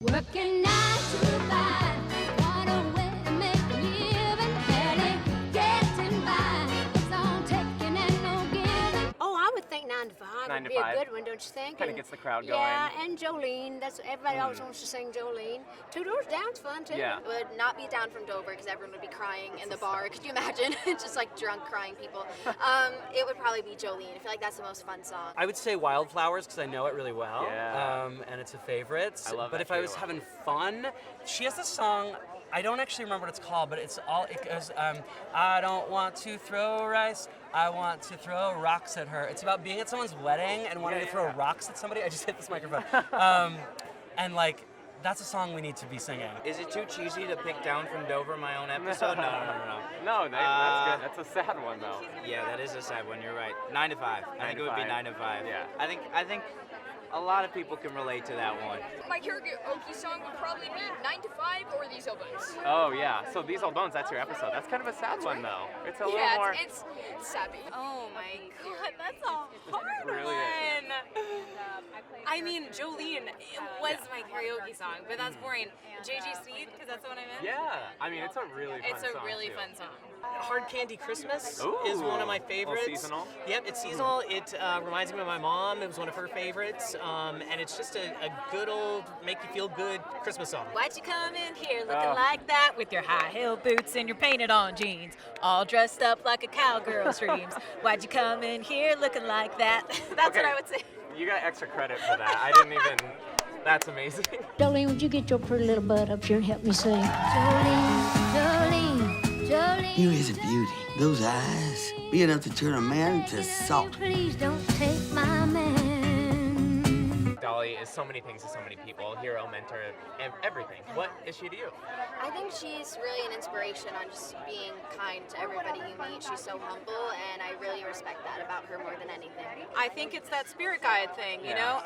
Working 9 to 5, what a way to make a living, barely getting by. It's all taking and no giving. Oh, I would think 9 to 5 9 would to be 5. a good one, don't you think? Kind of gets the crowd going. Yeah, and Jolene. That's everybody always wants to sing Jolene. Two Doors Down's fun too. Yeah. Would not be down from Dover because everyone would be crying in the bar. Could you imagine? Just like drunk crying people. It would probably be Jolene. I feel like that's the most fun song. I would say Wildflowers because I know it really well. Yeah. And it's a favorite. I love But that if I was too. having fun, she has this song. I don't actually remember what it's called, but it goes, I don't want to throw rice, I want to throw rocks at her. It's about being at someone's wedding and wanting to throw rocks at somebody. I just hit this microphone. And like, that's a song we need to be singing. Is it too cheesy to pick Down from Dover, my own episode? No. No, that's good. That's a sad one though. Yeah, that is a sad one. You're right. 9 to 5. I think it would be 9 to 5. Yeah. I think a lot of people can relate to that one. My karaoke song would probably be 9 to 5 or These Old Bones. Oh yeah. So These Old Bones, that's your episode. That's kind of a sad one though. It's a little more. It's sappy. Oh my god, that's a hard really one. I mean, Jolene was my karaoke song, but that's boring. JG Sweet, because that's the one I meant? Yeah. I mean, it's a really fun It's a song, really too. fun song. Hard Candy Christmas Ooh, is one of my little favorites. seasonal. Yep, it's seasonal. It reminds me of my mom. It was one of her favorites. And it's just a good old make you feel good Christmas song. Why'd you come in here looking like that with your high heel boots and your painted on jeans, all dressed up like a cowgirl's dreams? Why'd you come in here looking like that? That's what I would say. You got extra credit for that. I didn't even. That's amazing. Jolene, would you get your pretty little butt up here and help me sing? Jolene, Jolene, Jolene. You is a beauty. Those eyes, be enough to turn a man to salt. Please don't take my man. Dolly is so many things to so many people. Hero, mentor, everything. What is she to you? I think she's really an inspiration on just being kind to everybody you meet. She's so humble, and I really respect that about her more than anything. I think it's that spirit guide thing, you know?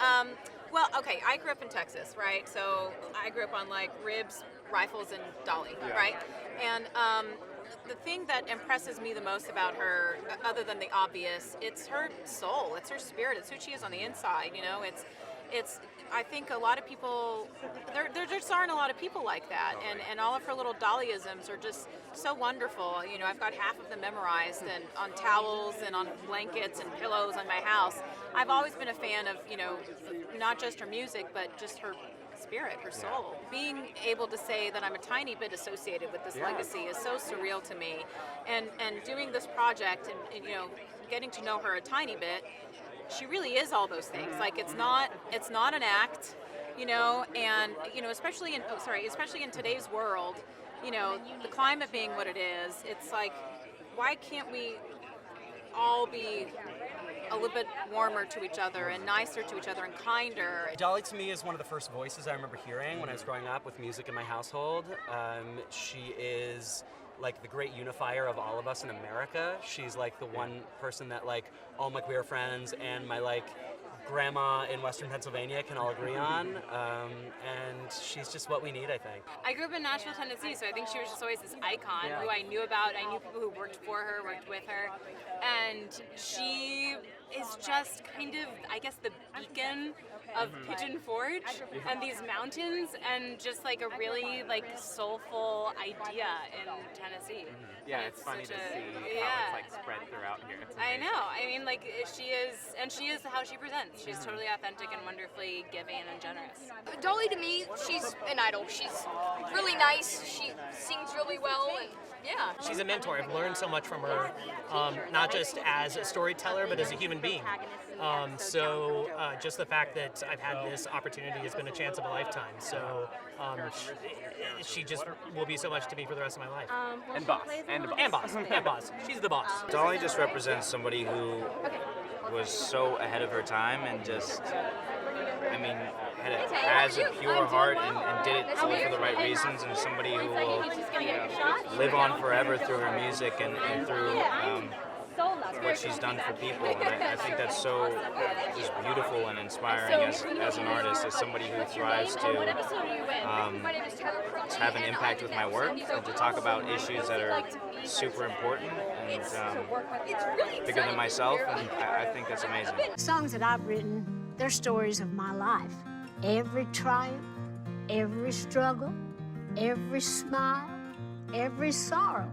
Well, okay, I grew up in Texas, right? So I grew up on like ribs, rifles, and Dolly, right? And the thing that impresses me the most about her, other than the obvious, it's her soul, it's her spirit, it's who she is on the inside, you know? It's I think a lot of people, there just aren't a lot of people like that, and all of her little Dollyisms are just so wonderful. You know, I've got half of them memorized and on towels and on blankets and pillows in my house. I've always been a fan of, you know, not just her music, but just her spirit, her soul. Being able to say that I'm a tiny bit associated with this legacy is so surreal to me, and doing this project and you know, getting to know her a tiny bit, she really is all those things. Like it's not an act, you know, and you know, especially in today's world, you know, the climate being what it is, it's like, why can't we all be a little bit warmer to each other and nicer to each other and kinder? Dolly to me is one of the first voices I remember hearing when I was growing up with music in my household. She is like the great unifier of all of us in America. She's like the one person that like all my queer friends and my like grandma in Western Pennsylvania can all agree on, and she's just what we need, I think. I grew up in Nashville, Tennessee, so I think she was just always this icon who I knew about. I knew people who worked for her, worked with her, and she is just kind of, I guess, the beacon of Pigeon Forge and these mountains, and just like a really like soulful idea in Tennessee. Yeah, And it's funny to such see a- how it's like spread throughout here. It's I amazing. know. I mean, like she is how she presents. She's totally authentic and wonderfully giving and generous. Dolly to me, she's an idol. She's really nice. She sings really well, and yeah. She's a mentor. I've learned so much from her, not just as a storyteller, but as a human being. So just the fact that I've had this opportunity has been a chance of a lifetime. So she just will be so much to me for the rest of my life. And boss. And boss. And boss. And boss. She's the boss. Dolly just represents somebody who was so ahead of her time and just, I mean, has a pure heart and did it all for the right reasons, and somebody who will live on forever through her music and through what she's done for people. And I think that's so just beautiful and inspiring as an artist, as somebody who thrives to have an impact with my work and to talk about issues that are super important and bigger than myself, and I think that's amazing. Songs that I've written, they're stories of my life. Every triumph, Every struggle, every smile, every sorrow.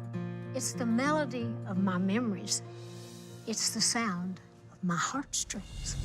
It's the melody of my memories. It's the sound of my heartstrings.